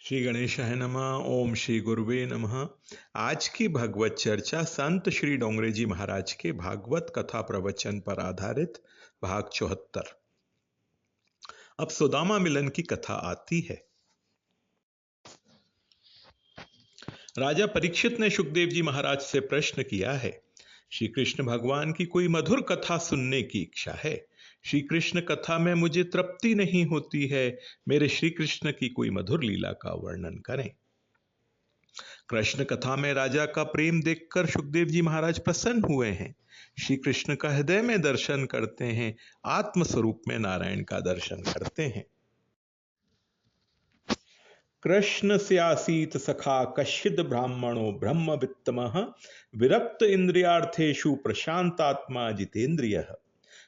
श्री गणेशाय नमः। ओम श्री गुरुवे नमः। आज की भगवत चर्चा संत श्री डोंगरे जी महाराज के भागवत कथा प्रवचन पर आधारित भाग 74। अब सुदामा मिलन की कथा आती है। राजा परीक्षित ने सुखदेव जी महाराज से प्रश्न किया है, श्री कृष्ण भगवान की कोई मधुर कथा सुनने की इच्छा है। श्री कृष्ण कथा में मुझे तृप्ति नहीं होती है। मेरे श्री कृष्ण की कोई मधुर लीला का वर्णन करें। कृष्ण कथा में राजा का प्रेम देखकर सुखदेव जी महाराज प्रसन्न हुए हैं। श्री कृष्ण का हृदय में दर्शन करते हैं, आत्म स्वरूप में नारायण का दर्शन करते हैं। कृष्ण से आसीत सखा कश्चिद ब्राह्मणो ब्रह्म वित्तमः विरक्त इंद्रियार्थेषु प्रशांतात्मा जितेंद्रिय।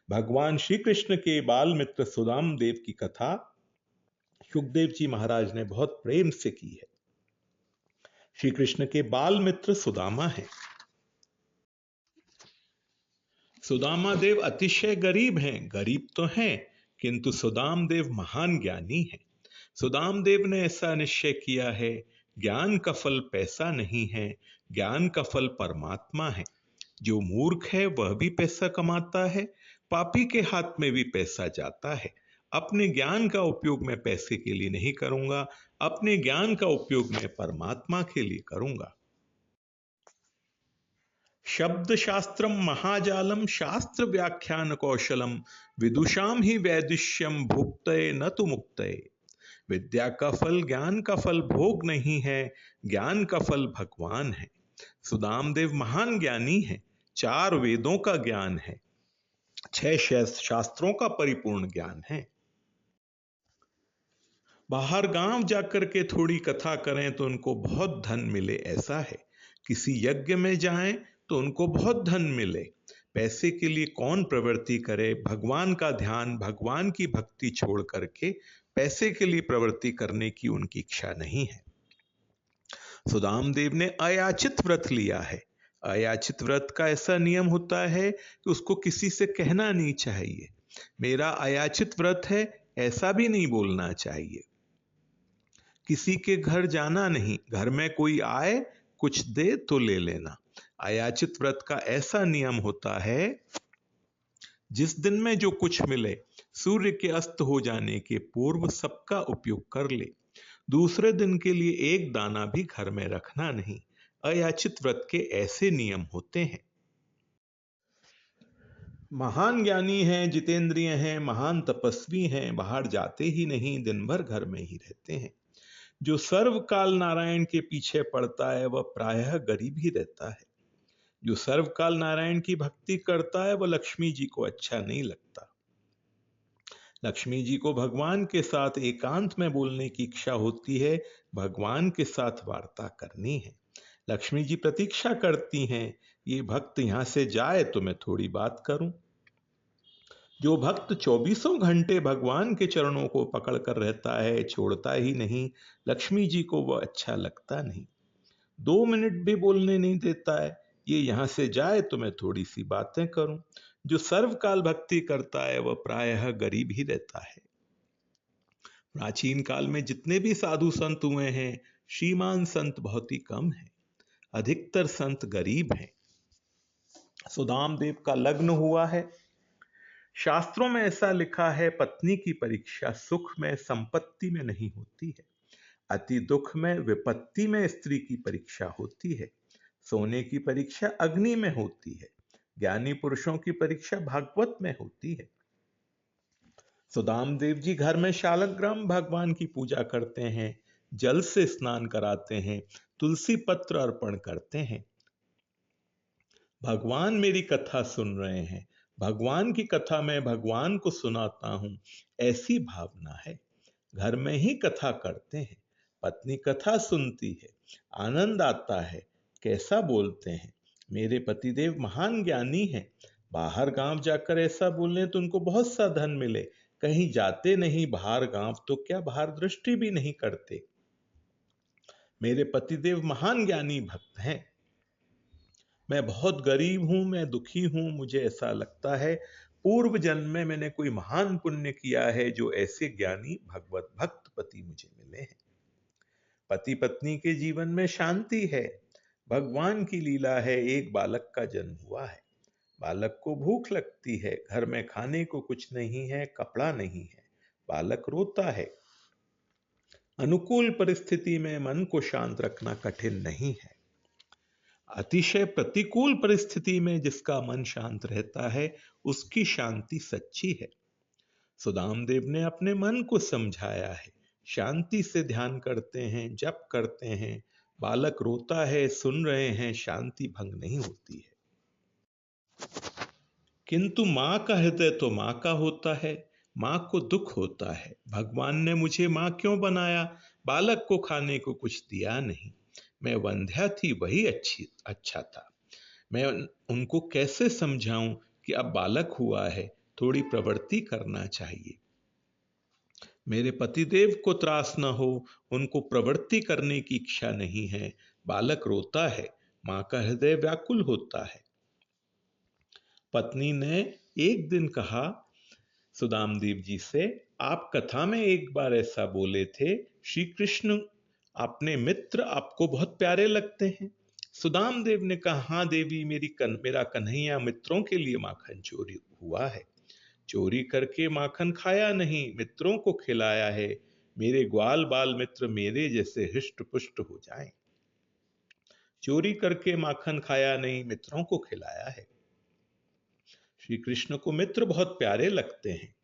भगवान श्री कृष्ण के बाल मित्र सुदाम देव की कथा सुखदेव जी महाराज ने बहुत प्रेम से की है। श्री कृष्ण के बाल मित्र सुदामा हैं। सुदामा देव अतिशय गरीब हैं। गरीब तो हैं, किंतु सुदाम देव महान ज्ञानी हैं। सुदाम देव ने ऐसा निश्चय किया है, ज्ञान का फल पैसा नहीं है, ज्ञान का फल परमात्मा है। जो मूर्ख है वह भी पैसा कमाता है, पापी के हाथ में भी पैसा जाता है। अपने ज्ञान का उपयोग मैं पैसे के लिए नहीं करूंगा, अपने ज्ञान का उपयोग मैं परमात्मा के लिए करूंगा। शब्द शास्त्रम महाजालम शास्त्र व्याख्यान कौशलम विदुषाम ही वैदुष्यम भुक्तये न तो मुक्तये। विद्या का फल ज्ञान का फल भोग नहीं है, ज्ञान का फल भगवान है। सुदामदेव महान ज्ञानी है। 4 वेदों का ज्ञान है, 6 शास्त्रों का परिपूर्ण ज्ञान है। बाहर गांव जाकर के थोड़ी कथा करें तो उनको बहुत धन मिले, ऐसा है। किसी यज्ञ में जाएं तो उनको बहुत धन मिले। पैसे के लिए कौन प्रवृत्ति करे। भगवान का ध्यान, भगवान की भक्ति छोड़ करके पैसे के लिए प्रवृत्ति करने की उनकी इच्छा नहीं है। सुदामदेव ने अयाचित व्रत लिया है। अयाचित व्रत का ऐसा नियम होता है कि उसको किसी से कहना नहीं चाहिए। मेरा अयाचित व्रत है, ऐसा भी नहीं बोलना चाहिए। किसी के घर जाना नहीं, घर में कोई आए कुछ दे तो ले लेना। अयाचित व्रत का ऐसा नियम होता है, जिस दिन में जो कुछ मिले सूर्य के अस्त हो जाने के पूर्व सबका उपयोग कर ले। दूसरे दिन के लिए एक दाना भी घर में रखना नहीं। अयाचित व्रत के ऐसे नियम होते हैं। महान ज्ञानी हैं, जितेंद्रिय हैं, महान तपस्वी हैं, बाहर जाते ही नहीं, दिन भर घर में ही रहते हैं। जो सर्वकाल नारायण के पीछे पड़ता है वह प्रायः गरीब ही रहता है। जो सर्वकाल नारायण की भक्ति करता है वह लक्ष्मी जी को अच्छा नहीं लगता। लक्ष्मी जी को भगवान के साथ एकांत में बोलने की इच्छा होती है, भगवान के साथ वार्ता करनी है। लक्ष्मी जी प्रतीक्षा करती हैं, ये भक्त यहां से जाए तो मैं थोड़ी बात करूं। जो भक्त 24 घंटे भगवान के चरणों को पकड़कर रहता है, छोड़ता ही नहीं, लक्ष्मी जी को वह अच्छा लगता नहीं। 2 मिनट भी बोलने नहीं देता है, ये यहां से जाए तो मैं थोड़ी सी बातें करूं। जो सर्वकाल भक्ति करता है वह प्रायः गरीब ही रहता है। प्राचीन काल में जितने भी साधु संत हुए हैं, श्रीमान संत बहुत ही कम है। अधिकतर संत गरीब हैं। सुदाम देव का लग्न हुआ है। शास्त्रों में ऐसा लिखा है, पत्नी की परीक्षा सुख में संपत्ति में नहीं होती है, अति दुख में विपत्ति में स्त्री की परीक्षा होती है। सोने की परीक्षा अग्नि में होती है, ज्ञानी पुरुषों की परीक्षा भागवत में होती है। सुदामदेव जी घर में शालग्राम भगवान की पूजा करते हैं, जल से स्नान कराते हैं, तुलसी पत्र अर्पण करते हैं। भगवान मेरी कथा सुन रहे हैं, भगवान की कथा मैं भगवान को सुनाता हूं, ऐसी भावना है। घर में ही कथा करते हैं, पत्नी कथा सुनती है, आनंद आता है। कैसा बोलते हैं, मेरे पतिदेव महान ज्ञानी हैं। बाहर गांव जाकर ऐसा बोलें तो उनको बहुत सा धन मिले। कहीं जाते नहीं बाहर गांव तो क्या बाहर दृष्टि भी नहीं करते। मेरे पतिदेव महान ज्ञानी भक्त हैं। मैं बहुत गरीब हूं, मैं दुखी हूं। मुझे ऐसा लगता है पूर्व जन्म में मैंने कोई महान पुण्य किया है, जो ऐसे ज्ञानी भगवत भक्त पति मुझे मिले हैं। पति पत्नी के जीवन में शांति है। भगवान की लीला है, एक बालक का जन्म हुआ है। बालक को भूख लगती है, घर में खाने को कुछ नहीं है, कपड़ा नहीं है, बालक रोता है। अनुकूल परिस्थिति में मन को शांत रखना कठिन नहीं है। अतिशय प्रतिकूल परिस्थिति में जिसका मन शांत रहता है, उसकी शांति सच्ची है। सुदामदेव ने अपने मन को समझाया है। शांति से ध्यान करते हैं, जप करते हैं, बालक रोता है, सुन रहे हैं, शांति भंग नहीं होती है। किंतु मां का हृदय तो मां का होता है। मां को दुख होता है, भगवान ने मुझे मां क्यों बनाया, बालक को खाने को कुछ दिया नहीं। मैं वंध्या थी, वही अच्छा था। मैं उनको कैसे समझाऊं कि अब बालक हुआ है, थोड़ी प्रवृत्ति करना चाहिए। मेरे पतिदेव को त्रास न हो, उनको प्रवृत्ति करने की इच्छा नहीं है। बालक रोता है, मां का हृदय व्याकुल होता है। पत्नी ने एक दिन कहा सुदामदेव जी से, आप कथा में एक बार ऐसा बोले थे, श्री कृष्ण अपने मित्र आपको बहुत प्यारे लगते हैं। सुदामदेव ने कहा, हाँ देवी, मेरा कन्हैया मित्रों के लिए माखन चोरी हुआ है। चोरी करके माखन खाया नहीं, मित्रों को खिलाया है। मेरे ग्वाल बाल मित्र मेरे जैसे हृष्ट पुष्ट हो जाएं। चोरी करके माखन खाया नहीं, मित्रों को खिलाया है। श्री कृष्ण को मित्र बहुत प्यारे लगते हैं।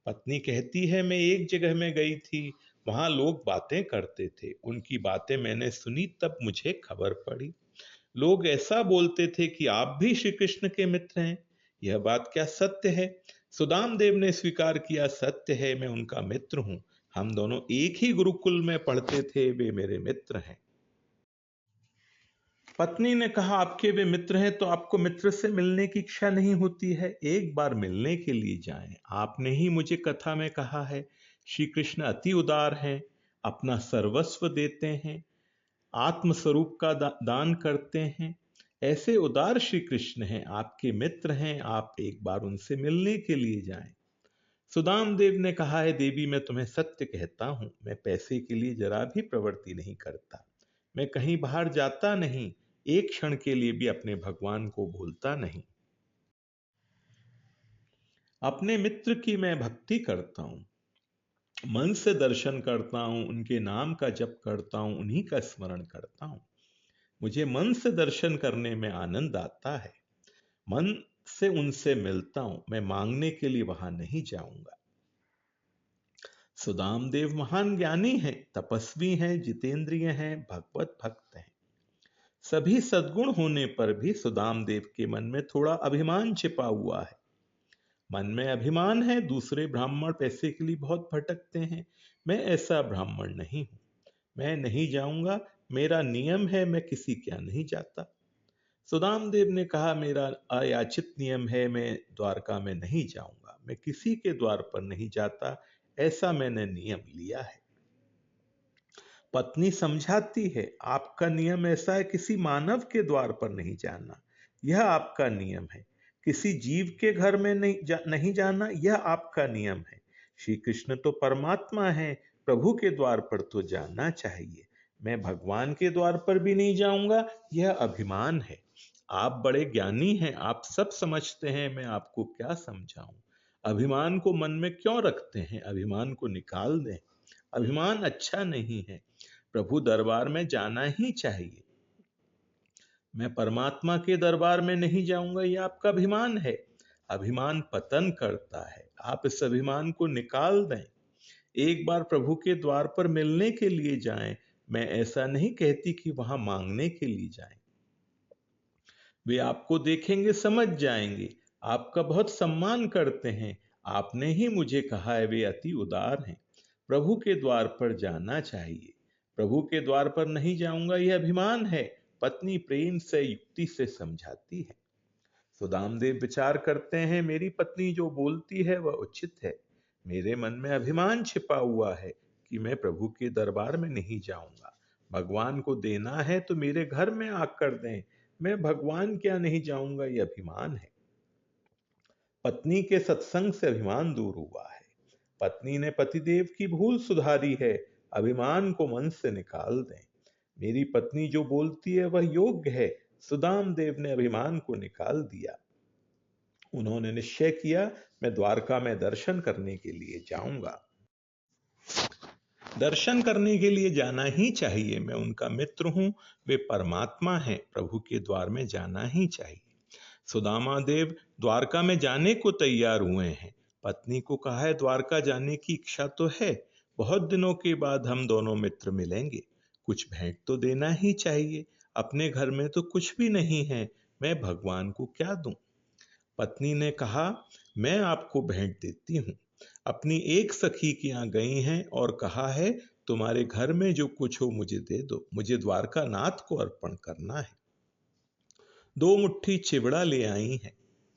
पत्नी कहती है, मैं एक जगह में गई थी, वहां लोग बातें करते थे, उनकी बातें मैंने सुनी, तब मुझे खबर पड़ी। लोग ऐसा बोलते थे कि आप भी श्री कृष्ण के मित्र हैं। यह बात क्या सत्य है? सुदामदेव ने स्वीकार किया, सत्य है, मैं उनका मित्र हूं। हम दोनों एक ही गुरुकुल में पढ़ते थे, वे मेरे मित्र हैं। पत्नी ने कहा, आपके वे मित्र हैं तो आपको मित्र से मिलने की इच्छा नहीं होती है? एक बार मिलने के लिए जाएं। आपने ही मुझे कथा में कहा है, श्री कृष्ण अति उदार हैं, अपना सर्वस्व देते हैं, आत्मस्वरूप का दान करते हैं। ऐसे उदार श्री कृष्ण हैं, आपके मित्र हैं, आप एक बार उनसे मिलने के लिए जाएं। सुदामदेव ने कहा है, देवी, मैं तुम्हें सत्य कहता हूं, मैं पैसे के लिए जरा भी प्रवृत्ति नहीं करता। मैं कहीं बाहर जाता नहीं, एक क्षण के लिए भी अपने भगवान को भूलता नहीं। अपने मित्र की मैं भक्ति करता हूं, मन से दर्शन करता हूं, उनके नाम का जप करता हूं, उन्हीं का स्मरण करता हूं। मुझे मन से दर्शन करने में आनंद आता है। मन से उनसे मिलता हूं, मैं मांगने के लिए वहां नहीं जाऊंगा। सुदामदेव महान ज्ञानी हैं, तपस्वी हैं, जितेंद्रिय हैं, भगवत भक्त हैं। सभी सद्गुण होने पर भी सुदामदेव के मन में थोड़ा अभिमान छिपा हुआ है। मन में अभिमान है, दूसरे ब्राह्मण पैसे के लिए बहुत भटकते हैं, मैं ऐसा ब्राह्मण नहीं हूं, मैं नहीं जाऊंगा, मेरा नियम है, मैं किसी क्या नहीं जाता। सुदामदेव ने कहा, मेरा अयाचित नियम है, मैं द्वारका में नहीं जाऊंगा, मैं किसी के द्वार पर नहीं जाता, ऐसा मैंने नियम लिया है। पत्नी समझाती है, आपका नियम ऐसा है, किसी मानव के द्वार पर नहीं जाना, यह आपका नियम है। किसी जीव के घर में नहीं जाना, यह आपका नियम है। श्री कृष्ण तो परमात्मा है, प्रभु के द्वार पर तो जाना चाहिए। मैं भगवान के द्वार पर भी नहीं जाऊंगा, यह अभिमान है। आप बड़े ज्ञानी हैं, आप सब समझते हैं, मैं आपको क्या समझाऊं। अभिमान को मन में क्यों रखते हैं? अभिमान को निकाल दें। अभिमान अच्छा नहीं है, प्रभु दरबार में जाना ही चाहिए। मैं परमात्मा के दरबार में नहीं जाऊंगा, यह आपका अभिमान है। अभिमान पतन करता है, आप इस अभिमान को निकाल दें। एक बार प्रभु के द्वार पर मिलने के लिए जाएं। मैं ऐसा नहीं कहती कि वहां मांगने के लिए जाएं। वे आपको देखेंगे, समझ जाएंगे, आपका बहुत सम्मान करते हैं। आपने ही मुझे कहा है, वे अति उदार हैं, प्रभु के द्वार पर जाना चाहिए। प्रभु के द्वार पर नहीं जाऊंगा, यह अभिमान है। पत्नी प्रेम से युक्ति से समझाती है। सुदामदेव विचार करते हैं, मेरी पत्नी जो बोलती है वह उचित है। मेरे मन में अभिमान छिपा हुआ है कि मैं प्रभु के दरबार में नहीं जाऊंगा। भगवान को देना है तो मेरे घर में आकर दें, मैं भगवान क्या नहीं जाऊंगा, यह अभिमान है। पत्नी के सत्संग से अभिमान दूर हुआ है। पत्नी ने पतिदेव की भूल सुधारी है, अभिमान को मन से निकाल दें। मेरी पत्नी जो बोलती है वह योग्य है। सुदाम देव ने अभिमान को निकाल दिया। उन्होंने निश्चय किया, मैं द्वारका में दर्शन करने के लिए जाऊंगा। दर्शन करने के लिए जाना ही चाहिए। मैं उनका मित्र हूं, वे परमात्मा हैं, प्रभु के द्वार में जाना ही चाहिए। सुदामा देव द्वारका में जाने को तैयार हुए हैं। पत्नी को कहा है, द्वारका जाने की इच्छा तो है, बहुत दिनों के बाद हम दोनों मित्र मिलेंगे, कुछ भेंट तो देना ही चाहिए। अपने घर में तो कुछ भी नहीं है, मैं भगवान को क्या दूं? पत्नी ने कहा, मैं आपको भेंट देती हूं। अपनी एक सखी के यहाँ गई हैं और कहा है, तुम्हारे घर में जो कुछ हो मुझे दे दो, मुझे द्वारका नाथ को अर्पण करना है। 2 मुट्ठी चिवड़ा ले आई हैं।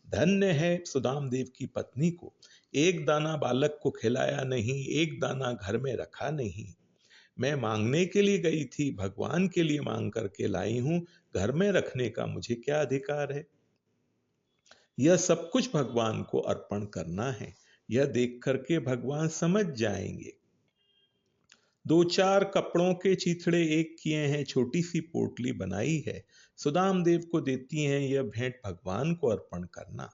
धन्य है सुदाम देव की पत्नी को, एक दाना बालक को खिलाया नहीं, एक दाना घर में रखा नहीं। मैं मांगने के लिए गई थी, भगवान के लिए मांग करके लाई हूं, घर में रखने का मुझे क्या अधिकार है? यह सब कुछ भगवान को अर्पण करना है, यह देख करके भगवान समझ जाएंगे। 2-4 कपड़ों के चीथड़े एक किए हैं, छोटी सी पोटली बनाई है, सुदाम देव को देती हैं, यह भेंट भगवान को अर्पण करना।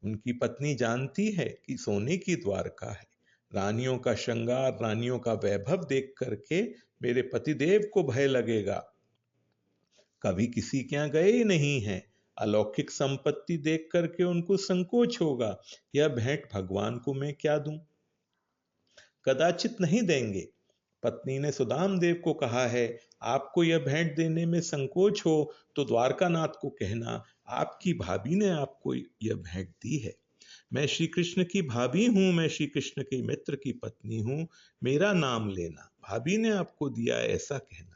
उनकी पत्नी जानती है कि सोने की द्वारका है, रानियों का श्रृंगार, रानियों का वैभव देख करके मेरे पतिदेव को भय लगेगा। कभी किसी के यहाँ गए ही नहीं हैं, अलौकिक संपत्ति देख करके उनको संकोच होगा, यह भेंट भगवान को मैं क्या दूं? कदाचित नहीं देंगे। पत्नी ने सुदाम देव को कहा है, आपको यह भेंट देने में संकोच हो तो द्वारकानाथ को कहना, आपकी भाभी ने आपको यह भेंट दी है। मैं श्री कृष्ण की भाभी हूं, मैं श्री कृष्ण के मित्र की पत्नी हूं, मेरा नाम लेना, भाभी ने आपको दिया है ऐसा कहना।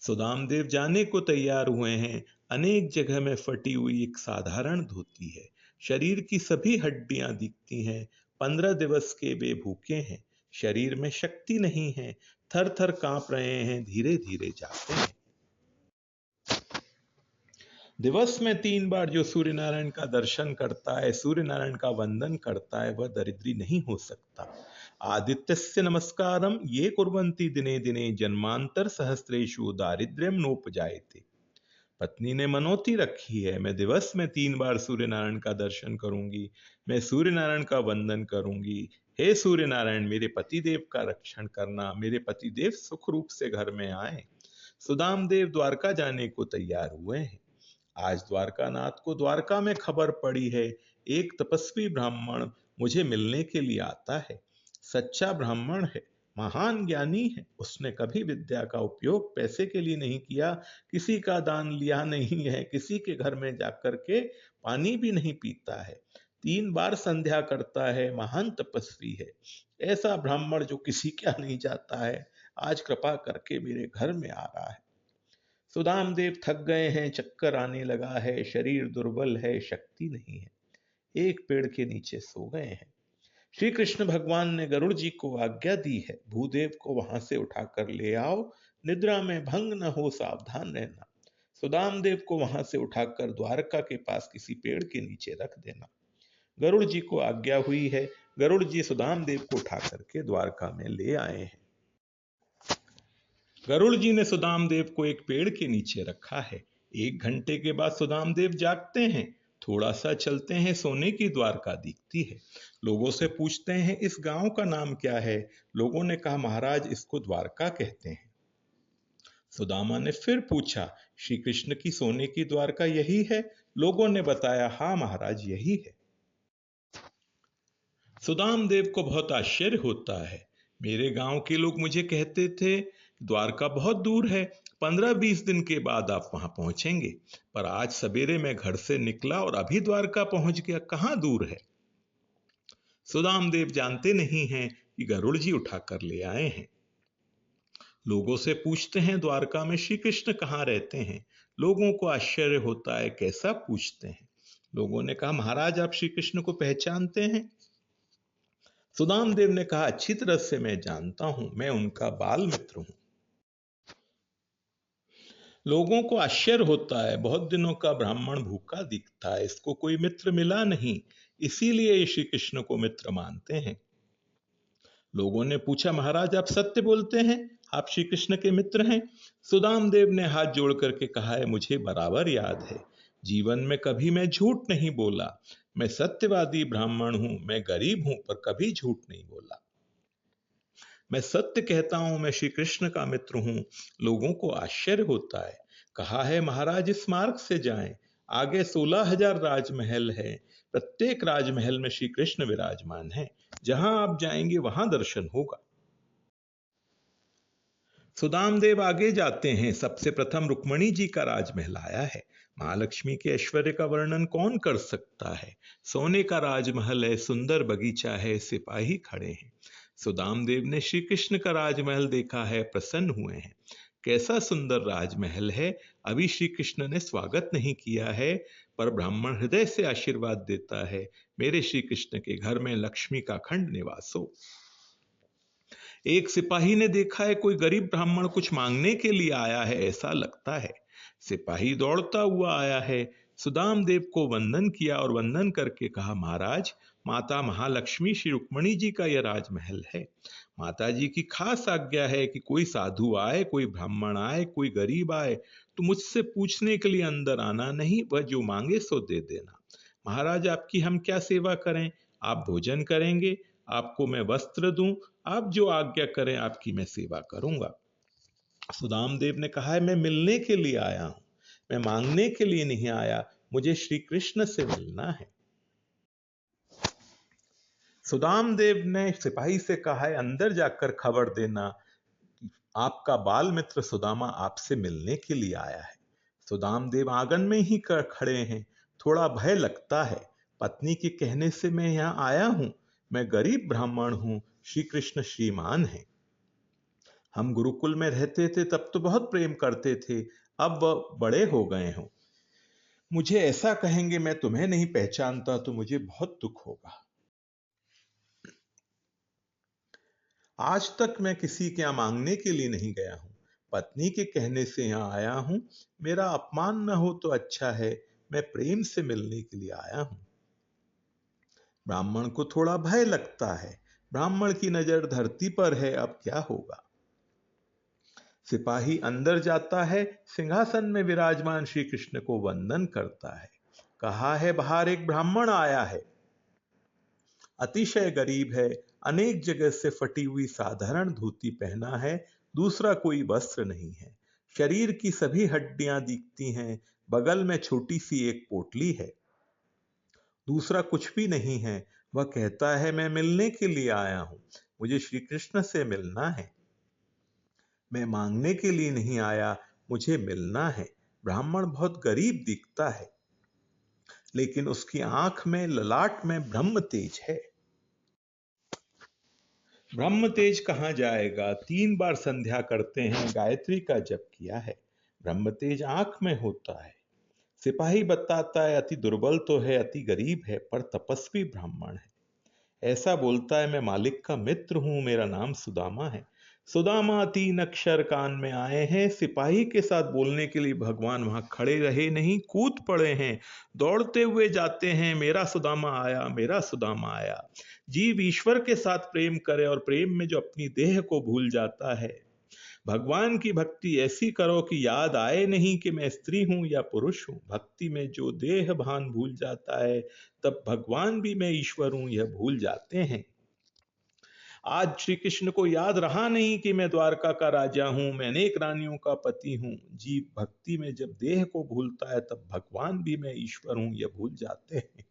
सुदाम देव जाने को तैयार हुए हैं। अनेक जगह में फटी हुई एक साधारण धोती है, शरीर की सभी हड्डियां दिखती हैं। 15 दिवस के वे भूखे हैं, शरीर में शक्ति नहीं है, थर थर कांप रहे हैं, धीरे धीरे जाते हैं। दिवस में 3 बार जो सूर्य नारायण का दर्शन करता है, सूर्य नारायण का वंदन करता है, वह दरिद्री नहीं हो सकता। आदित्यस्य नमस्कारम ये कुर्वन्ति दिने दिने जन्मांतर सहस्त्रेषु दारिद्र्यम नोपजायते। पत्नी ने मनौती रखी है, मैं दिवस में 3 बार सूर्य नारायण का दर्शन करूंगी, मैं सूर्य नारायण का वंदन करूंगी। हे सूर्य नारायण, मेरे पतिदेव का रक्षण करना, मेरे पतिदेव सुख रूप से घर में आए। सुदाम देव द्वारका जाने को तैयार हुए हैं। आज द्वारकानाथ को द्वारका में खबर पड़ी है, एक तपस्वी ब्राह्मण मुझे मिलने के लिए आता है। सच्चा ब्राह्मण है, महान ज्ञानी है, उसने कभी विद्या का उपयोग पैसे के लिए नहीं किया, किसी का दान लिया नहीं है, किसी के घर में जाकर के पानी भी नहीं पीता है, 3 बार संध्या करता है, महान तपस्वी है। ऐसा ब्राह्मण जो किसी क्या नहीं जाता है, आज कृपा करके मेरे घर में आ रहा है। सुदाम देव थक गए हैं, चक्कर आने लगा है, शरीर दुर्बल है, शक्ति नहीं है, एक पेड़ के नीचे सो गए हैं। श्री कृष्ण भगवान ने गरुड़ जी को आज्ञा दी है, भूदेव को वहां से उठाकर ले आओ, निद्रा में भंग न हो, सावधान रहना। सुदाम देव को वहां से उठाकर द्वारका के पास किसी पेड़ के नीचे रख देना। गरुड़ जी को आज्ञा हुई है, गरुड़ जी सुदाम देव को उठा करके द्वारका में ले आए हैं। गरुड़ जी ने सुदाम देव को एक पेड़ के नीचे रखा है। 1 घंटे के बाद सुदाम देव जागते हैं, थोड़ा सा चलते हैं, सोने की द्वारका दिखती है। लोगों से पूछते हैं, इस गांव का नाम क्या है? लोगों ने कहा, महाराज इसको द्वारका कहते हैं। सुदामा ने फिर पूछा, श्री कृष्ण की सोने की द्वारका यही है? लोगों ने बताया, हाँ महाराज यही है। सुदाम देव को बहुत आश्चर्य होता है, मेरे गांव के लोग मुझे कहते थे द्वारका बहुत दूर है, 15-20 दिन के बाद आप वहां पहुंचेंगे, पर आज सवेरे मैं घर से निकला और अभी द्वारका पहुंच गया, कहां दूर है? सुदाम देव जानते नहीं हैं कि गरुड़ जी उठाकर ले आए हैं। लोगों से पूछते हैं, द्वारका में श्री कृष्ण कहाँ रहते हैं? लोगों को आश्चर्य होता है, कैसा पूछते हैं? लोगों ने कहा, महाराज आप श्री कृष्ण को पहचानते हैं? सुदाम देव ने कहा, अच्छी तरह से मैं जानता हूं, मैं उनका बाल मित्र हूं। लोगों को आश्चर्य होता है, बहुत दिनों का ब्राह्मण भूखा दिखता है, इसको कोई मित्र मिला नहीं, इसीलिए ये श्री कृष्ण को मित्र मानते हैं। लोगों ने पूछा, महाराज आप सत्य बोलते हैं, आप श्री कृष्ण के मित्र हैं? सुदाम देव ने हाथ जोड़ करके कहा है, मुझे बराबर याद है, जीवन में कभी मैं झूठ नहीं बोला। मैं सत्यवादी ब्राह्मण हूं, मैं गरीब हूं, पर कभी झूठ नहीं बोला। मैं सत्य कहता हूं, मैं श्री कृष्ण का मित्र हूं। लोगों को आश्चर्य होता है। कहा है, महाराज इस मार्ग से जाएं, आगे 16,000 राजमहल है, प्रत्येक राजमहल में श्री कृष्ण विराजमान है, जहां आप जाएंगे वहां दर्शन होगा। सुदाम देव आगे जाते हैं। सबसे प्रथम रुक्मणी जी का राजमहल आया है। महालक्ष्मी के ऐश्वर्य का वर्णन कौन कर सकता है। सोने का राजमहल है, सुंदर बगीचा है, सिपाही खड़े हैं। सुदाम देव ने श्री कृष्ण का राजमहल देखा है, प्रसन्न हुए हैं। कैसा सुंदर राजमहल है। अभी श्री कृष्ण ने स्वागत नहीं किया है, पर ब्राह्मण हृदय से आशीर्वाद देता है, मेरे श्री कृष्ण के घर में लक्ष्मी का खंड निवास हो। एक सिपाही ने देखा है, कोई गरीब ब्राह्मण कुछ मांगने के लिए आया है ऐसा लगता है। सिपाही दौड़ता हुआ आया है, सुदाम देव को वंदन किया और वंदन करके कहा, महाराज माता महालक्ष्मी श्री रुक्मणी जी का यह राजमहल है। माता जी की खास आज्ञा है कि कोई साधु आए, कोई ब्राह्मण आए, कोई गरीब आए तो मुझसे पूछने के लिए अंदर आना नहीं, वह जो मांगे सो दे देना। महाराज आपकी हम क्या सेवा करें। आप भोजन करेंगे, आपको मैं वस्त्र दूं, आप जो आज्ञा करें आपकी मैं सेवा करूंगा। सुदाम देव ने कहा है, मैं मिलने के लिए आया हूं, मैं मांगने के लिए नहीं आया, मुझे श्री कृष्ण से मिलना है। सुदाम देव ने सिपाही से कहा है, अंदर जाकर खबर देना, आपका बाल मित्र सुदामा आपसे मिलने के लिए आया है। सुदाम देव आंगन में ही खड़े हैं। थोड़ा भय लगता है। पत्नी के कहने से मैं यहां आया हूं, मैं गरीब ब्राह्मण हूं, श्री कृष्ण श्रीमान है। हम गुरुकुल में रहते थे तब तो बहुत प्रेम करते थे, अब बड़े हो गए हो, मुझे ऐसा कहेंगे मैं तुम्हें नहीं पहचानता तो मुझे बहुत दुख होगा। आज तक मैं किसी के यहाँ मांगने के लिए नहीं गया हूं, पत्नी के कहने से यहाँ आया हूं। मेरा अपमान न हो तो अच्छा है, मैं प्रेम से मिलने के लिए आया हूं। ब्राह्मण को थोड़ा भय लगता है। ब्राह्मण की नजर धरती पर है, अब क्या होगा। सिपाही अंदर जाता है, सिंहासन में विराजमान श्री कृष्ण को वंदन करता है। कहा है, बाहर एक ब्राह्मण आया है, अतिशय गरीब है, अनेक जगह से फटी हुई साधारण धोती पहना है, दूसरा कोई वस्त्र नहीं है। शरीर की सभी हड्डियां दिखती हैं, बगल में छोटी सी एक पोटली है, दूसरा कुछ भी नहीं है। वह कहता है, मैं मिलने के लिए आया हूं, मुझे श्री कृष्ण से मिलना है, मैं मांगने के लिए नहीं आया, मुझे मिलना है। ब्राह्मण बहुत गरीब दिखता है, लेकिन उसकी आंख में, ललाट में ब्रह्म तेज है। ब्रह्म तेज कहां जाएगा। 3 बार संध्या करते हैं, गायत्री का जप किया है, ब्रह्म तेज आंख में होता है। सिपाही बताता है, अति दुर्बल तो है, अति गरीब है, पर तपस्वी ब्राह्मण है। ऐसा बोलता है, मैं मालिक का मित्र हूं, मेरा नाम सुदामा है। सुदामा 3 अक्षर कान में आए हैं। सिपाही के साथ बोलने के लिए भगवान वहां खड़े रहे नहीं, कूद पड़े हैं, दौड़ते हुए जाते हैं, मेरा सुदामा आया, मेरा सुदामा आया। जीव ईश्वर के साथ प्रेम करे और प्रेम में जो अपनी देह को भूल जाता है, भगवान की भक्ति ऐसी करो कि याद आए नहीं कि मैं स्त्री हूं या पुरुष हूं। भक्ति में जो देह भान भूल जाता है, तब भगवान भी मैं ईश्वर हूं यह भूल जाते हैं। आज श्री कृष्ण को याद रहा नहीं कि मैं द्वारका का राजा हूं, मैं अनेक रानियों का पति हूं। जीव भक्ति में जब देह को भूलता है, तब भगवान भी मैं ईश्वर हूं यह भूल जाते हैं।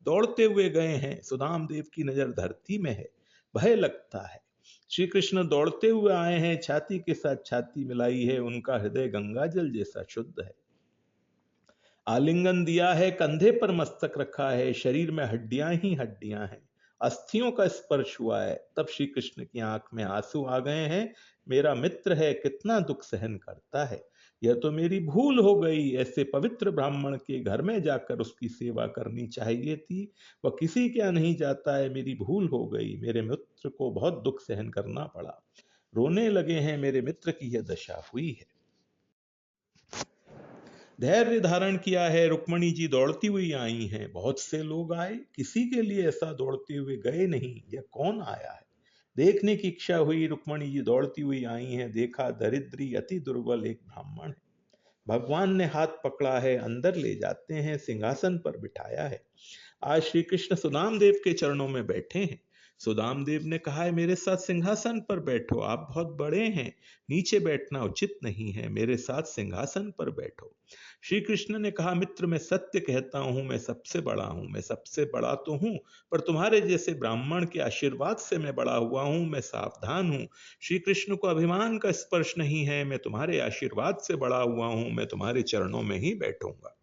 दौड़ते हुए गए हैं, सुदाम देव की नजर धरती में है, भय लगता है। श्री कृष्ण दौड़ते हुए आए हैं, छाती के साथ छाती मिलाई है, उनका हृदय गंगा जल जैसा शुद्ध है। आलिंगन दिया है, कंधे पर मस्तक रखा है, शरीर में हड्डियां ही हड्डियां हैं, अस्थियों का स्पर्श हुआ है। तब श्री कृष्ण की आंख में आंसू आ गए हैं। मेरा मित्र है, कितना दुख सहन करता है, यह तो मेरी भूल हो गई। ऐसे पवित्र ब्राह्मण के घर में जाकर उसकी सेवा करनी चाहिए थी, वह किसी क्या नहीं जाता है, मेरी भूल हो गई। मेरे मित्र को बहुत दुख सहन करना पड़ा, रोने लगे हैं, मेरे मित्र की यह दशा हुई है। धैर्य धारण किया है, रुक्मणी जी दौड़ती हुई आई हैं। बहुत से लोग आए, किसी के लिए ऐसा दौड़ते हुए गए नहीं, यह कौन आया है। देखने की इच्छा हुई, रुक्मणी जी दौड़ती हुई आई हैं, देखा दरिद्री अति दुर्बल एक ब्राह्मण है। भगवान ने हाथ पकड़ा है, अंदर ले जाते हैं, सिंहासन पर बिठाया है। आज श्री कृष्ण सुदाम देव के चरणों में बैठे हैं। सुदाम देव ने कहा है मेरे साथ सिंहासन पर बैठो, आप बहुत बड़े हैं, नीचे बैठना उचित नहीं है, मेरे साथ सिंहासन पर बैठो। श्री कृष्ण ने कहा मित्र मैं सत्य कहता हूं, मैं सबसे बड़ा हूं, मैं सबसे बड़ा तो हूं, पर तुम्हारे जैसे ब्राह्मण के आशीर्वाद से मैं बड़ा हुआ हूं, मैं सावधान हूं। श्री कृष्ण को अभिमान का स्पर्श नहीं है, मैं तुम्हारे आशीर्वाद से बड़ा हुआ हूं, मैं तुम्हारे चरणों में ही बैठूंगा।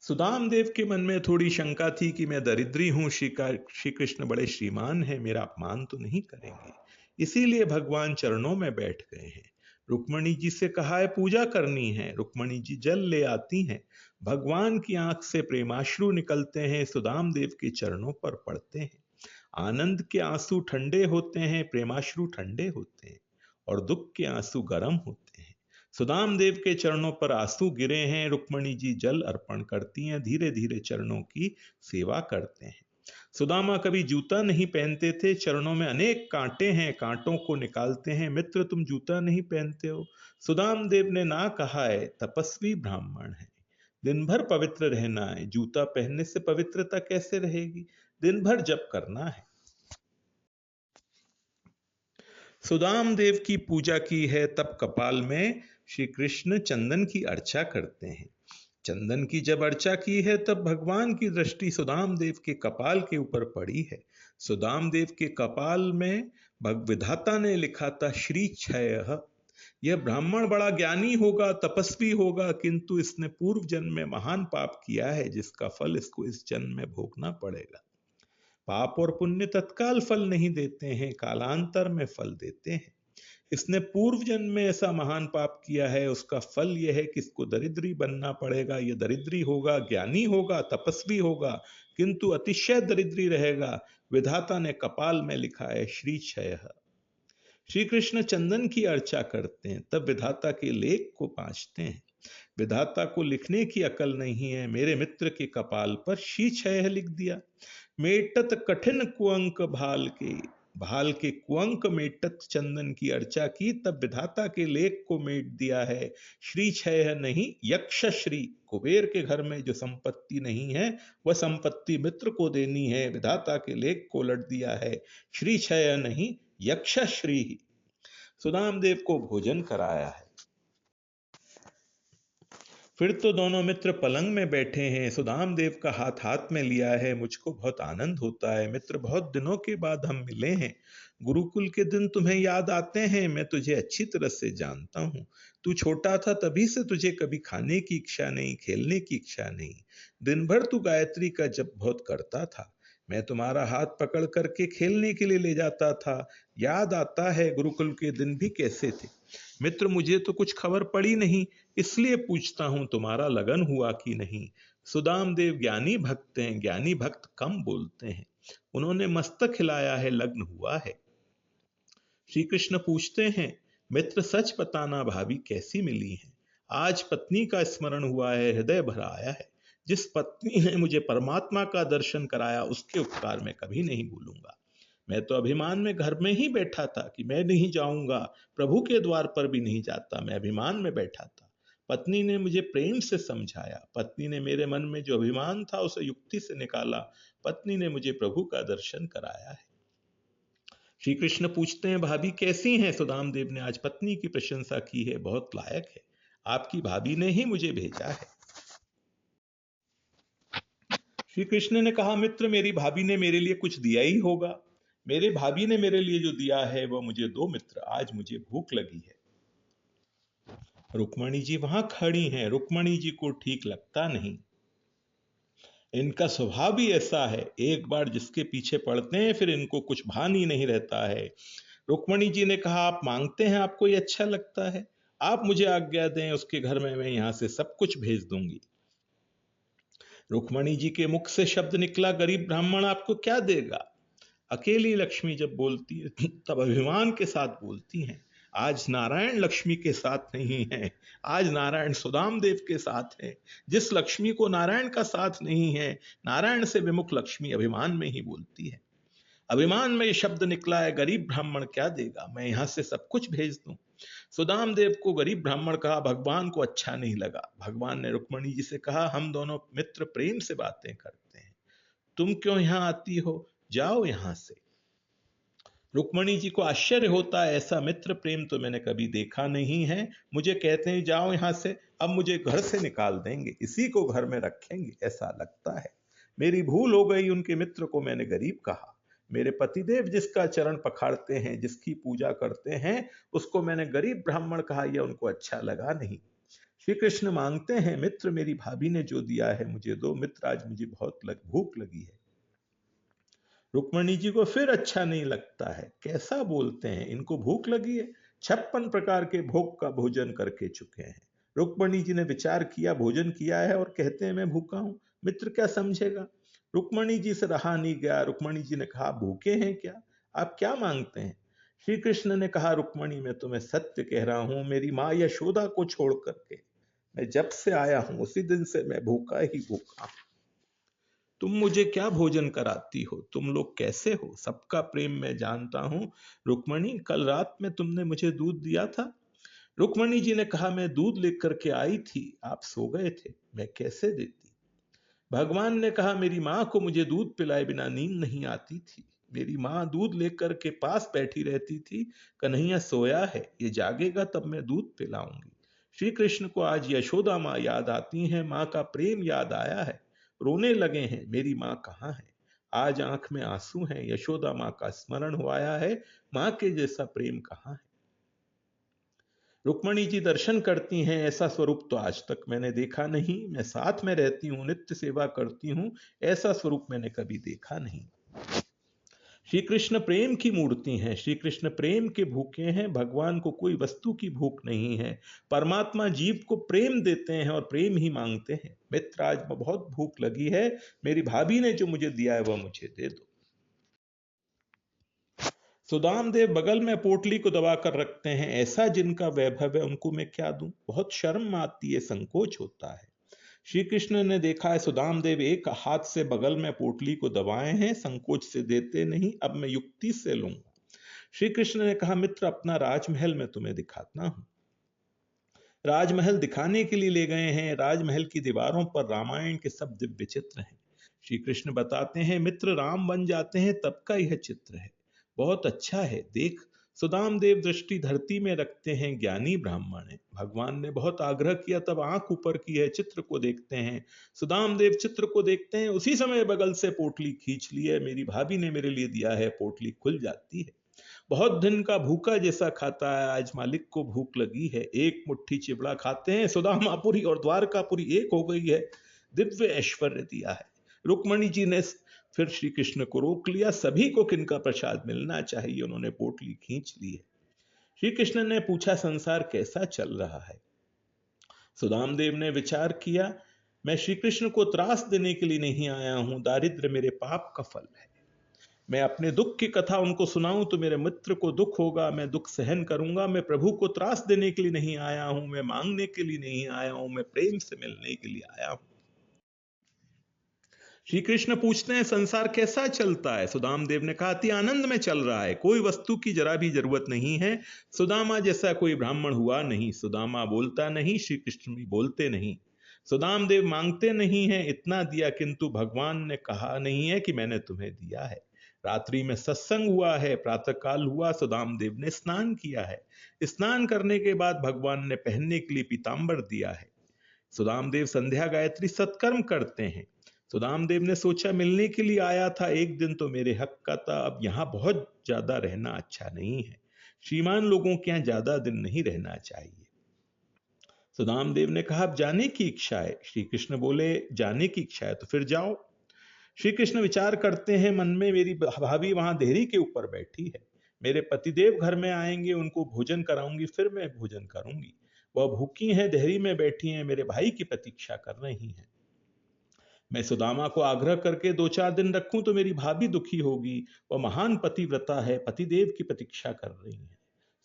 सुदाम देव के मन में थोड़ी शंका थी कि मैं दरिद्री हूं, श्री कृष्ण बड़े श्रीमान हैं, मेरा अपमान तो नहीं करेंगे, इसीलिए भगवान चरणों में बैठ गए हैं। रुक्मणी जी से कहा है पूजा करनी है, रुक्मणी जी जल ले आती हैं। भगवान की आंख से प्रेमाश्रु निकलते हैं, सुदाम देव के चरणों पर पड़ते हैं। आनंद के आंसू ठंडे होते हैं, प्रेमाश्रु ठंडे होते हैं, और दुख के आंसू गर्म होते हैं। सुदाम देव के चरणों पर आंसू गिरे हैं, रुक्मणी जी जल अर्पण करती हैं, धीरे धीरे चरणों की सेवा करते हैं। सुदामा कभी जूता नहीं पहनते थे, चरणों में अनेक कांटे हैं, कांटों को निकालते हैं। मित्र तुम जूता नहीं पहनते हो? सुदाम देव ने ना कहा है, तपस्वी ब्राह्मण है, दिन भर पवित्र रहना है, जूता पहनने से पवित्रता कैसे रहेगी? दिन भर जप करना है। सुदाम देव की पूजा की है, तब कपाल में श्री कृष्ण चंदन की अर्चा करते हैं। चंदन की जब अर्चा की है तब भगवान की दृष्टि सुदाम देव के कपाल के ऊपर पड़ी है। सुदाम देव के कपाल में विधाता ने लिखा था श्री क्षय। यह ब्राह्मण बड़ा ज्ञानी होगा, तपस्वी होगा, किंतु इसने पूर्व जन्म में महान पाप किया है, जिसका फल इसको इस जन्म में भोगना पड़ेगा। पाप और पुण्य तत्काल फल नहीं देते हैं, कालांतर में फल देते हैं। इसने पूर्व जन्म में ऐसा महान पाप किया है, उसका फल यह है कि इसको दरिद्री बनना पड़ेगा। यह दरिद्री होगा, ज्ञानी होगा, तपस्वी होगा, किंतु अतिशय दरिद्री रहेगा। विधाता ने कपाल में लिखा है श्री क्षय। श्री कृष्ण चंदन की अर्चा करते हैं, तब विधाता के लेख को पांचते हैं। विधाता को लिखने की अकल नहीं है, मेरे मित्र के कपाल पर श्री क्षय लिख दिया। मेटत कठिन कुअंक भाल के कुअंक मेटत चंदन की अर्चा की, तब विधाता के लेख को मेट दिया है। श्री क्षय नहीं, यक्ष श्री। कुबेर के घर में जो संपत्ति नहीं है वह संपत्ति मित्र को देनी है, विधाता के लेख को लट दिया है। श्री क्षय नहीं, यक्ष श्री। सुदाम देव को भोजन कराया है। फिर तो दोनों मित्र पलंग में बैठे हैं, सुदाम देव का हाथ हाथ में लिया है। मुझको बहुत आनंद होता है, मित्र बहुत दिनों के बाद हम मिले हैं। गुरुकुल के दिन तुम्हें याद आते हैं, मैं तुझे अच्छी तरह से जानता हूं। तू छोटा था तभी से तुझे कभी खाने की इच्छा नहीं, खेलने की इच्छा नहीं। दिन भर तू गायत्री का जप बहुत करता था, मैं तुम्हारा हाथ पकड़ करके खेलने के लिए ले जाता था। याद आता है गुरुकुल के दिन भी कैसे थे। मित्र मुझे तो कुछ खबर पड़ी नहीं, इसलिए पूछता हूं तुम्हारा लगन हुआ कि नहीं। सुदाम देव ज्ञानी भक्त हैं, ज्ञानी भक्त कम बोलते हैं। उन्होंने मस्तक हिलाया है, लग्न हुआ है। श्री कृष्ण पूछते हैं मित्र सच बताना, भाभी कैसी मिली है? आज पत्नी का स्मरण हुआ है, हृदय भर आया है। जिस पत्नी ने मुझे परमात्मा का दर्शन कराया उसके उपकार मैं कभी नहीं भूलूंगा। मैं तो अभिमान में घर में ही बैठा था कि मैं नहीं जाऊंगा, प्रभु के द्वार पर भी नहीं जाता, मैं अभिमान में बैठा था। पत्नी ने मुझे प्रेम से समझाया, पत्नी ने मेरे मन में जो अभिमान था उसे युक्ति से निकाला, पत्नी ने मुझे प्रभु का दर्शन कराया है। श्री कृष्ण पूछते हैं भाभी कैसी हैं? सुदाम देव ने आज पत्नी की प्रशंसा की है, बहुत लायक है, आपकी भाभी ने ही मुझे भेजा है। श्री कृष्ण ने कहा मित्र मेरी भाभी ने मेरे लिए कुछ दिया ही होगा। मेरे भाभी ने मेरे लिए जो दिया है वह मुझे दो मित्र, आज मुझे भूख लगी है। रुक्मणी जी वहां खड़ी हैं, रुक्मणी जी को ठीक लगता नहीं। इनका स्वभाव भी ऐसा है, एक बार जिसके पीछे पड़ते हैं फिर इनको कुछ भान ही नहीं रहता है। रुक्मणी जी ने कहा आप मांगते हैं, आपको ये अच्छा लगता है, आप मुझे आज्ञा दें, उसके घर में मैं यहां से सब कुछ भेज दूंगी। रुक्मणी जी के मुख से शब्द निकला गरीब ब्राह्मण आपको क्या देगा? अकेली लक्ष्मी जब बोलती है तब अभिमान के साथ बोलती हैं। आज नारायण लक्ष्मी के साथ नहीं है, आज नारायण सुदाम देव के साथ है। जिस लक्ष्मी को नारायण का साथ नहीं है, नारायण से विमुख लक्ष्मी अभिमान में ही बोलती है। अभिमान में ये शब्द निकला है, गरीब ब्राह्मण क्या देगा, मैं यहां से सब कुछ भेज दूं। सुदाम देव को गरीब ब्राह्मण कहा, भगवान को अच्छा नहीं लगा। भगवान ने रुक्मणी जी से कहा, हम दोनों मित्र प्रेम से बातें करते हैं, तुम क्यों यहां आती हो, जाओ यहां से। रुक्मणी जी को आश्चर्य होता है, ऐसा मित्र प्रेम तो मैंने कभी देखा नहीं है। मुझे कहते हैं जाओ यहां से, अब मुझे घर से निकाल देंगे, इसी को घर में रखेंगे ऐसा लगता है। मेरी भूल हो गई, उनके मित्र को मैंने गरीब कहा। मेरे पतिदेव जिसका चरण पखाड़ते हैं, जिसकी पूजा करते हैं, उसको मैंने गरीब ब्राह्मण कहा, यह उनको अच्छा लगा नहीं। श्री कृष्ण मांगते हैं, मित्र मेरी भाभी ने जो दिया है मुझे दो, मित्र आज मुझे बहुत भूख लगी है। रुक्मणी जी को फिर अच्छा नहीं लगता है, कैसा बोलते हैं, इनको भूख लगी है, 56 प्रकार के भोग का भोजन करके चुके हैं। रुक्मणी जी ने विचार किया, भोजन किया है और कहते हैं मैं भूखा हूं, मित्र क्या समझेगा। रुक्मणी जी से रहा नहीं गया, रुक्मणी जी ने कहा, भूखे हैं क्या, आप क्या मांगते हैं। श्री कृष्ण ने कहा, रुक्मणी मैं तुम्हें सत्य कह रहा हूं, मेरी माँ यशोदा को छोड़ करके मैं जब से आया हूं उसी दिन से मैं भूखा ही भूखा हूं। तुम मुझे क्या भोजन कराती हो, तुम लोग कैसे हो, सबका प्रेम मैं जानता हूं। रुक्मणी कल रात में तुमने मुझे दूध दिया था। रुक्मणी जी ने कहा, मैं दूध लेकर के आई थी, आप सो गए थे, मैं कैसे देती। भगवान ने कहा, मेरी माँ को मुझे दूध पिलाए बिना नींद नहीं आती थी, मेरी माँ दूध लेकर के पास बैठी रहती थी, कन्हैया सोया है, ये जागेगा तब मैं दूध पिलाऊंगी। श्री कृष्ण को आज यशोदा माँ याद आती हैं, माँ का प्रेम याद आया है, रोने लगे हैं, मेरी माँ कहाँ है। आज आंख में आंसू हैं, यशोदा माँ का स्मरण हो आया है, माँ के जैसा प्रेम कहाँ है। रुक्मणी जी दर्शन करती हैं, ऐसा स्वरूप तो आज तक मैंने देखा नहीं, मैं साथ में रहती हूँ, नित्य सेवा करती हूँ, ऐसा स्वरूप मैंने कभी देखा नहीं। श्री कृष्ण प्रेम की मूर्ति हैं, श्री कृष्ण प्रेम के भूखे हैं, भगवान को कोई वस्तु की भूख नहीं है। परमात्मा जीव को प्रेम देते हैं और प्रेम ही मांगते हैं। मित्र आज बहुत भूख लगी है, मेरी भाभी ने जो मुझे दिया है वह मुझे दे दो। सुदाम देव बगल में पोटली को दबा कर रखते हैं, ऐसा जिनका वैभव है उनको मैं क्या दूं, बहुत शर्म आती है, संकोच होता है। श्री कृष्ण ने देखा है, सुदाम देव एक हाथ से बगल में पोटली को दबाए हैं, संकोच से देते नहीं, अब मैं युक्ति से लूंगा। श्री कृष्ण ने कहा, मित्र अपना राजमहल मैं तुम्हें दिखाता हूं। राजमहल दिखाने के लिए ले गए हैं, राजमहल की दीवारों पर रामायण के सब दिव्य चित्र हैं। श्री कृष्ण बताते हैं, मित्र राम बन जाते हैं तब का यह चित्र है, बहुत अच्छा है, देख। सुदाम देव दृष्टि धरती में रखते हैं, ज्ञानी ब्राह्मण है। भगवान ने बहुत आग्रह किया तब आंख ऊपर की है, चित्र को देखते हैं। सुदाम देव चित्र को देखते हैं, उसी समय बगल से पोटली खींच ली है, मेरी भाभी ने मेरे लिए दिया है, पोटली खुल जाती है। बहुत दिन का भूखा जैसा खाता है, आज मालिक को भूख लगी है, एक मुट्ठी चिवड़ा खाते हैं, सुदामापुरी और द्वारकापुरी एक हो गई है, दिव्य ऐश्वर्य दिया है। रुक्मणी जी ने फिर श्री कृष्ण को रोक लिया, सभी को किनका प्रसाद मिलना चाहिए, उन्होंने पोटली खींच ली है। श्री कृष्ण ने पूछा, संसार कैसा चल रहा है। सुदामदेव ने विचार किया, मैं श्री कृष्ण को त्रास देने के लिए नहीं आया हूं, दारिद्र्य मेरे पाप का फल है। मैं अपने दुख की कथा उनको सुनाऊं तो मेरे मित्र को दुख होगा, मैं दुख सहन करूंगा। मैं प्रभु को त्रास देने के लिए नहीं आया हूं, मैं मांगने के लिए नहीं आया हूं, मैं प्रेम से मिलने के लिए आया हूं। श्री कृष्ण पूछते हैं, संसार कैसा चलता है। सुदाम देव ने कहा, अति आनंद में चल रहा है, कोई वस्तु की जरा भी जरूरत नहीं है। सुदामा जैसा कोई ब्राह्मण हुआ नहीं, सुदामा बोलता नहीं, श्री कृष्ण भी बोलते नहीं। सुदाम देव मांगते नहीं है, इतना दिया, किंतु भगवान ने कहा नहीं है कि मैंने तुम्हें दिया है। रात्रि में सत्संग हुआ है, प्रातः काल हुआ, सुदाम देव ने स्नान किया है। स्नान करने के बाद भगवान ने पहनने के लिए पीतांबर दिया है। सुदाम देव संध्या गायत्री सत्कर्म करते हैं। सुदाम देव ने सोचा, मिलने के लिए आया था, एक दिन तो मेरे हक का था, अब यहां बहुत ज्यादा रहना अच्छा नहीं है, श्रीमान लोगों के यहां ज्यादा दिन नहीं रहना चाहिए। सुदाम देव ने कहा, अब जाने की इच्छा है। श्री कृष्ण बोले, जाने की इच्छा है तो फिर जाओ। श्री कृष्ण विचार करते हैं मन में, मेरी भाभी वहां देहरी के ऊपर बैठी है, मेरे पतिदेव घर में आएंगे, उनको भोजन कराऊंगी, फिर मैं भोजन करूंगी। वह भूखी हैं, देहरी में बैठी हैं, मेरे भाई की प्रतीक्षा कर रही हैं। मैं सुदामा को आग्रह करके 2-4 दिन रखूं तो मेरी भाभी दुखी होगी, वह महान पतिव्रता है, पतिदेव की प्रतीक्षा कर रही है,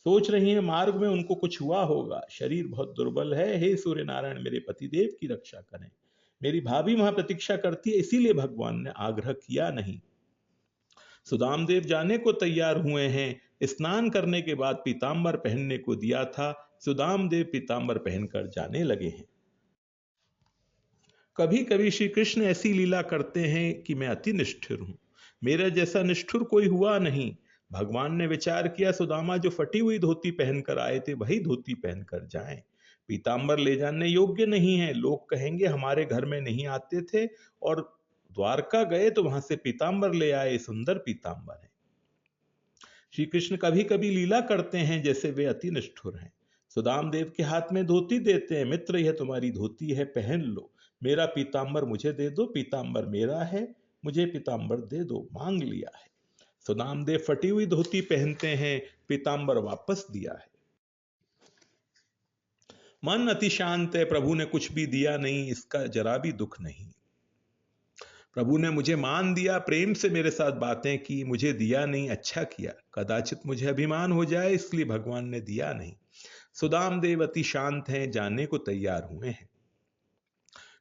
सोच रही है मार्ग में उनको कुछ हुआ होगा, शरीर बहुत दुर्बल है, हे सूर्य नारायण मेरे पतिदेव की रक्षा करें। मेरी भाभी वहां प्रतीक्षा करती है, इसीलिए भगवान ने आग्रह किया नहीं। सुदामदेव जाने को तैयार हुए हैं। स्नान करने के बाद पीतांबर पहनने को दिया था। सुदामदेव पीतांबर पहनकर जाने लगे हैं। कभी कभी श्री कृष्ण ऐसी लीला करते हैं कि मैं अति निष्ठुर हूं। मेरा जैसा निष्ठुर कोई हुआ नहीं। भगवान ने विचार किया, सुदामा जो फटी हुई धोती पहनकर आए थे वही धोती पहनकर जाएं। पीतांबर ले जाने योग्य नहीं है, लोग कहेंगे हमारे घर में नहीं आते थे और द्वारका गए तो वहां से पीतांबर ले आए, सुंदर पीतांबर है। श्री कृष्ण कभी कभी लीला करते हैं जैसे वे अति निष्ठुर हैं। सुदामदेव के हाथ में धोती देते हैं, मित्र यह तुम्हारी धोती है, पहन लो। मेरा पीतांबर मुझे दे दो, पीतांबर मेरा है, मुझे पीतांबर दे दो, मांग लिया है। सुदामदेव फटी हुई धोती पहनते हैं, पीतांबर वापस दिया है। मन अति शांत है, प्रभु ने कुछ भी दिया नहीं, इसका जरा भी दुख नहीं। प्रभु ने मुझे मान दिया, प्रेम से मेरे साथ बातें की, मुझे दिया नहीं, अच्छा किया। कदाचित मुझे अभिमान हो जाए इसलिए भगवान ने दिया नहीं। सुदामदेव अति शांत हैं, जाने को तैयार हुए हैं।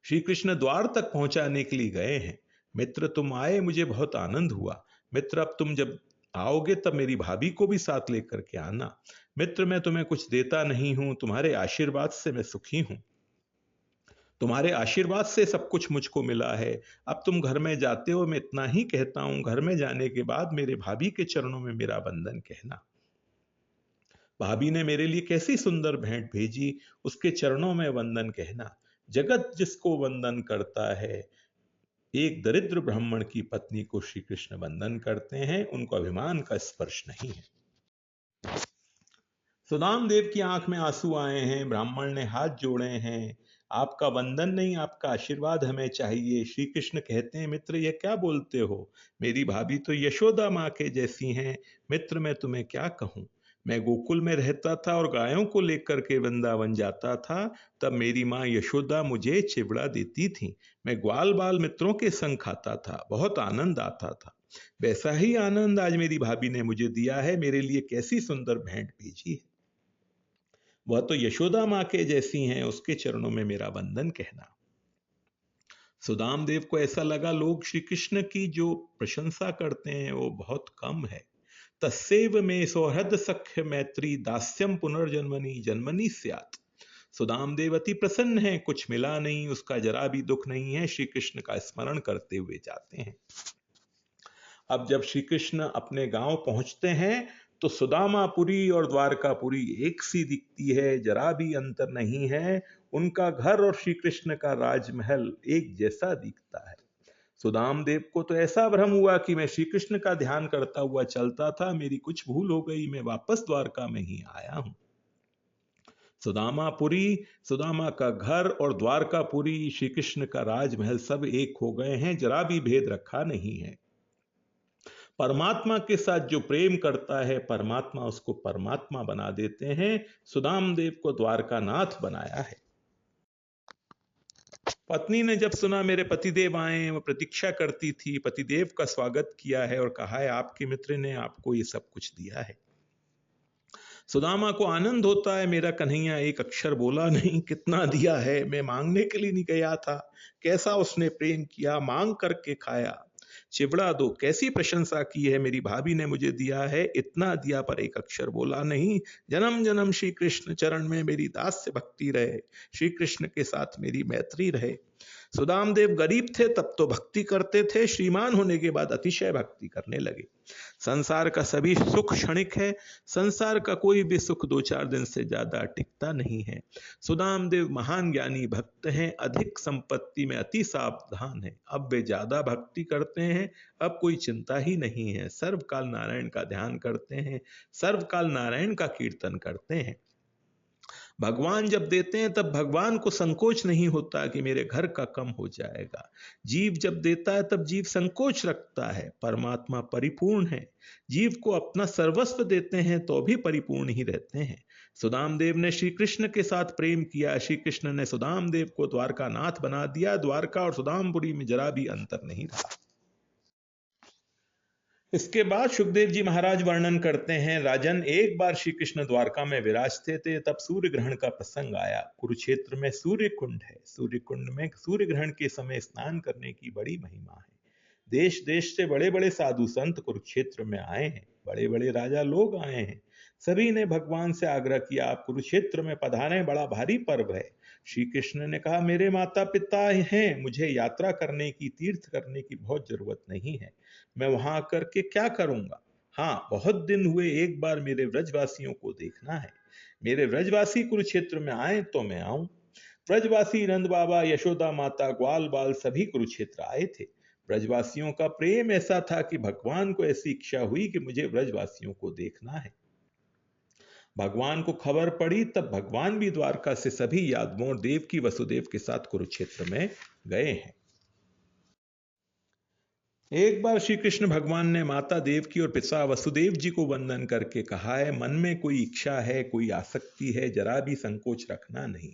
श्री कृष्ण द्वार तक पहुंचाने के लिए गए हैं। मित्र तुम आए, मुझे बहुत आनंद हुआ। मित्र अब तुम जब आओगे तब मेरी भाभी को भी साथ लेकर के आना। मित्र मैं तुम्हें कुछ देता नहीं हूं, तुम्हारे आशीर्वाद से मैं सुखी हूं। तुम्हारे आशीर्वाद से सब कुछ मुझको मिला है। अब तुम घर में जाते हो, मैं इतना ही कहता हूं, घर में जाने के बाद मेरे भाभी के चरणों में मेरा वंदन कहना। भाभी ने मेरे लिए कैसी सुंदर भेंट भेजी, उसके चरणों में वंदन कहना। जगत जिसको वंदन करता है, एक दरिद्र ब्राह्मण की पत्नी को श्री कृष्ण वंदन करते हैं, उनको अभिमान का स्पर्श नहीं है। सुदामदेव की आंख में आंसू आए हैं। ब्राह्मण ने हाथ जोड़े हैं, आपका वंदन नहीं, आपका आशीर्वाद हमें चाहिए। श्री कृष्ण कहते हैं, मित्र ये क्या बोलते हो, मेरी भाभी तो यशोदा माँ के जैसी हैं। मित्र मैं तुम्हें क्या कहूँ, मैं गोकुल में रहता था और गायों को लेकर के वृंदावन जाता था, तब मेरी माँ यशोदा मुझे चिवड़ा देती थी। मैं ग्वाल बाल मित्रों के संग खाता था, बहुत आनंद आता था। वैसा ही आनंद आज मेरी भाभी ने मुझे दिया है, मेरे लिए कैसी सुंदर भेंट भेजी है। वह तो यशोदा माँ के जैसी हैं, उसके चरणों में मेरा वंदन कहना। सुदामदेव को ऐसा लगा लोग श्री कृष्ण की जो प्रशंसा करते हैं वो बहुत कम है। तस्सेव में सौहृद सख्य मैत्री दास्यम पुनर्जन्मनि जन्मनि स्यात्। सुदामदेव अति प्रसन्न है, कुछ मिला नहीं, उसका जरा भी दुख नहीं है। श्री कृष्ण का स्मरण करते हुए जाते हैं। अब जब श्री कृष्ण अपने गांव पहुंचते हैं तो सुदामापुरी और द्वारकापुरी एक सी दिखती है, जरा भी अंतर नहीं है। उनका घर और श्री कृष्ण का राजमहल एक जैसा दिखता है। सुदामदेव को तो ऐसा भ्रम हुआ कि मैं श्री कृष्ण का ध्यान करता हुआ चलता था, मेरी कुछ भूल हो गई, मैं वापस द्वारका में ही आया हूं। सुदामापुरी, सुदामा का घर और द्वारकापुरी, श्री कृष्ण का राजमहल सब एक हो गए हैं, जरा भी भेद रखा नहीं है। परमात्मा के साथ जो प्रेम करता है, परमात्मा उसको परमात्मा बना देते हैं। सुदामदेव को द्वारकानाथ बनाया है। पत्नी ने जब सुना मेरे पतिदेव आए, वो प्रतीक्षा करती थी, पतिदेव का स्वागत किया है और कहा है आपके मित्र ने आपको ये सब कुछ दिया है। सुदामा को आनंद होता है, मेरा कन्हैया एक अक्षर बोला नहीं, कितना दिया है, मैं मांगने के लिए नहीं गया था। कैसा उसने प्रेम किया, मांग करके खाया। चिवड़ा दो, कैसी प्रशंसा की है, मेरी भाभी ने मुझे दिया है, इतना दिया पर एक अक्षर बोला नहीं। जन्म जन्म श्री कृष्ण चरण में मेरी दास्य भक्ति रहे, श्री कृष्ण के साथ मेरी मैत्री रहे। सुदामदेव गरीब थे तब तो भक्ति करते थे, श्रीमान होने के बाद अतिशय भक्ति करने लगे। संसार का सभी सुख क्षणिक है, संसार का कोई भी सुख 2-4 दिन से ज्यादा टिकता नहीं है। सुदामदेव महान ज्ञानी भक्त हैं, अधिक संपत्ति में अति सावधान है। अब वे ज्यादा भक्ति करते हैं, अब कोई चिंता ही नहीं है, सर्वकाल नारायण का ध्यान करते हैं, सर्वकाल नारायण का कीर्तन करते हैं। भगवान जब देते हैं तब भगवान को संकोच नहीं होता कि मेरे घर का कम हो जाएगा। जीव जब देता है तब जीव संकोच रखता है, परमात्मा परिपूर्ण है। जीव को अपना सर्वस्व देते हैं तो भी परिपूर्ण ही रहते हैं। सुदामदेव ने श्री कृष्ण के साथ प्रेम किया, श्री कृष्ण ने सुदामदेव को द्वारकानाथ बना दिया। द्वारका और सुदामपुरी में जरा भी अंतर नहीं रहा। इसके बाद सुखदेव जी महाराज वर्णन करते हैं, राजन एक बार श्री कृष्ण द्वारका में विराजते थे, तब सूर्य ग्रहण का प्रसंग आया। कुरुक्षेत्र में सूर्य कुंड है, सूर्य कुंड में सूर्य ग्रहण के समय स्नान करने की बड़ी महिमा है। देश देश से बड़े बड़े साधु संत कुरुक्षेत्र में आए हैं, बड़े बड़े राजा लोग आए हैं। सभी ने भगवान से आग्रह किया, आप कुरुक्षेत्र में पधारें, बड़ा भारी पर्व है। श्री कृष्ण ने कहा, मेरे माता पिता हैं, मुझे यात्रा करने की, तीर्थ करने की बहुत जरूरत नहीं है। मैं वहां आकर के क्या करूंगा? हाँ, बहुत दिन हुए, एक बार मेरे व्रजवासियों को देखना है। मेरे व्रजवासी कुरुक्षेत्र में आए तो मैं आऊं। व्रजवासी नंद बाबा, यशोदा माता, ग्वाल बाल सभी कुरुक्षेत्र आए थे। ब्रजवासियों का प्रेम ऐसा था कि भगवान को ऐसी इच्छा हुई कि मुझे ब्रजवासियों को देखना है। भगवान को खबर पड़ी, तब भगवान भी द्वारका से सभी यादवों, देवकी वसुदेव के साथ कुरुक्षेत्र में गए हैं। एक बार श्री कृष्ण भगवान ने माता देवकी और पिता वसुदेव जी को वंदन करके कहा है, मन में कोई इच्छा है, कोई आसक्ति है, जरा भी संकोच रखना नहीं।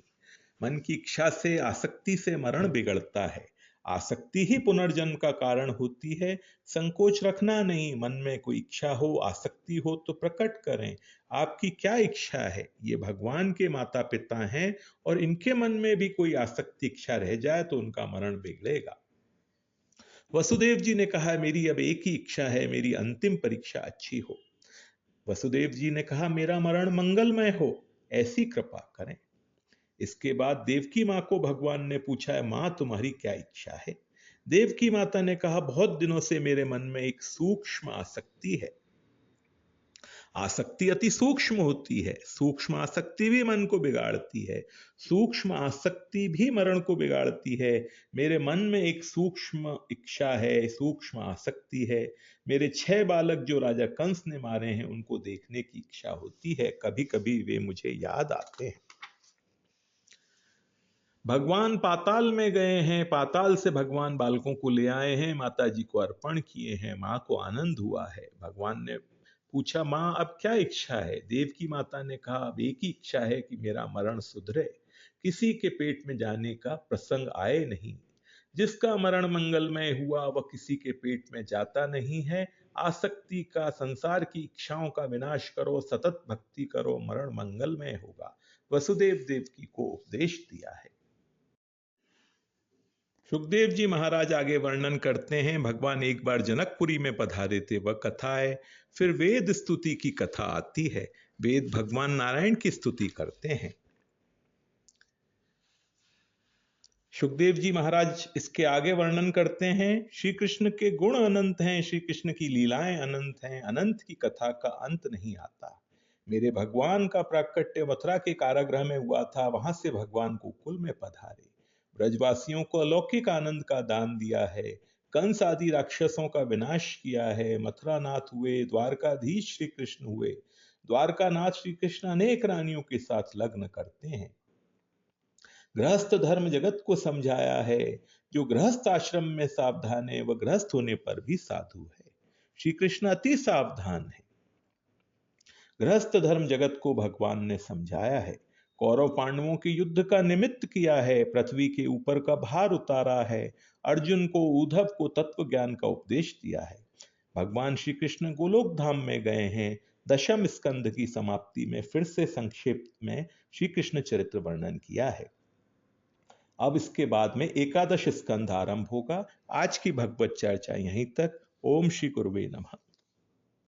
मन की इच्छा से, आसक्ति से मरण बिगड़ता है। आसक्ति ही पुनर्जन्म का कारण होती है। संकोच रखना नहीं। मन में कोई इच्छा हो, आसक्ति हो तो प्रकट करें। आपकी क्या इच्छा है? ये भगवान के माता पिता हैं, और इनके मन में भी कोई आसक्ति, इच्छा रह जाए तो उनका मरण बिगड़ेगा। वसुदेव जी ने कहा, मेरी अब एक ही इच्छा है, मेरी अंतिम परीक्षा अच्छी हो। वसुदेव जी ने कहा, मेरा मरण मंगलमय हो, ऐसी कृपा करें। इसके बाद देवकी मां को भगवान ने पूछा है, मां तुम्हारी क्या इच्छा है? देवकी माता ने कहा, बहुत दिनों से मेरे मन में एक सूक्ष्म आसक्ति है। आसक्ति अति सूक्ष्म होती है, सूक्ष्म आसक्ति भी मन को बिगाड़ती है, सूक्ष्म आसक्ति भी मरण को बिगाड़ती है। मेरे मन में एक सूक्ष्म इच्छा है, सूक्ष्म आसक्ति है। मेरे 6 बालक जो राजा कंस ने मारे हैं, उनको देखने की इच्छा होती है। कभी कभी वे मुझे याद आते हैं। भगवान पाताल में गए हैं, पाताल से भगवान बालकों को ले आए हैं, माता जी को अर्पण किए हैं। मां को आनंद हुआ है। भगवान ने पूछा, मां अब क्या इच्छा है? देवकी माता ने कहा, अब एक ही इच्छा है कि मेरा मरण सुधरे, किसी के पेट में जाने का प्रसंग आए नहीं। जिसका मरण मंगलमय हुआ वह किसी के पेट में जाता नहीं है। आसक्ति का, संसार की इच्छाओं का विनाश करो, सतत भक्ति करो, मरण मंगलमय होगा। वसुदेव देवकी को उपदेश दिया है। सुखदेव जी महाराज आगे वर्णन करते हैं, भगवान एक बार जनकपुरी में पधारे थे, वह कथा है। फिर वेद स्तुति की कथा आती है। वेद भगवान नारायण की स्तुति करते हैं। सुखदेव जी महाराज इसके आगे वर्णन करते हैं, श्री कृष्ण के गुण अनंत हैं, श्री कृष्ण की लीलाएं अनंत हैं, अनंत की कथा का अंत नहीं आता। मेरे भगवान का प्राकट्य मथुरा के कारागृह में हुआ था, वहां से भगवान गोकुल में पधारे, ब्रजवासियों को अलौकिक आनंद का दान दिया है, कंस आदि राक्षसों का विनाश किया है, मथुरा नाथ हुए, द्वारकाधीश श्री कृष्ण हुए। द्वारका नाथ श्री कृष्ण अनेक रानियों के साथ लग्न करते हैं। गृहस्थ धर्म जगत को समझाया है। जो गृहस्थ आश्रम में सावधान है, वह गृहस्थ होने पर भी साधु है। श्री कृष्ण अति सावधान है। गृहस्थ धर्म जगत को भगवान ने समझाया है। कौरव पांडवों के युद्ध का निमित्त किया है, पृथ्वी के ऊपर का भार उतारा है, अर्जुन को, उद्धव को तत्व ज्ञान का उपदेश दिया है। भगवान श्री कृष्ण गोलोक धाम में गए हैं। दशम स्कंद की समाप्ति में फिर से संक्षेप में श्री कृष्ण चरित्र वर्णन किया है। अब इसके बाद में एकादश स्कंध आरंभ होगा। आज की भगवत चर्चा यहीं तक। ओम श्री गुरुवे नमः।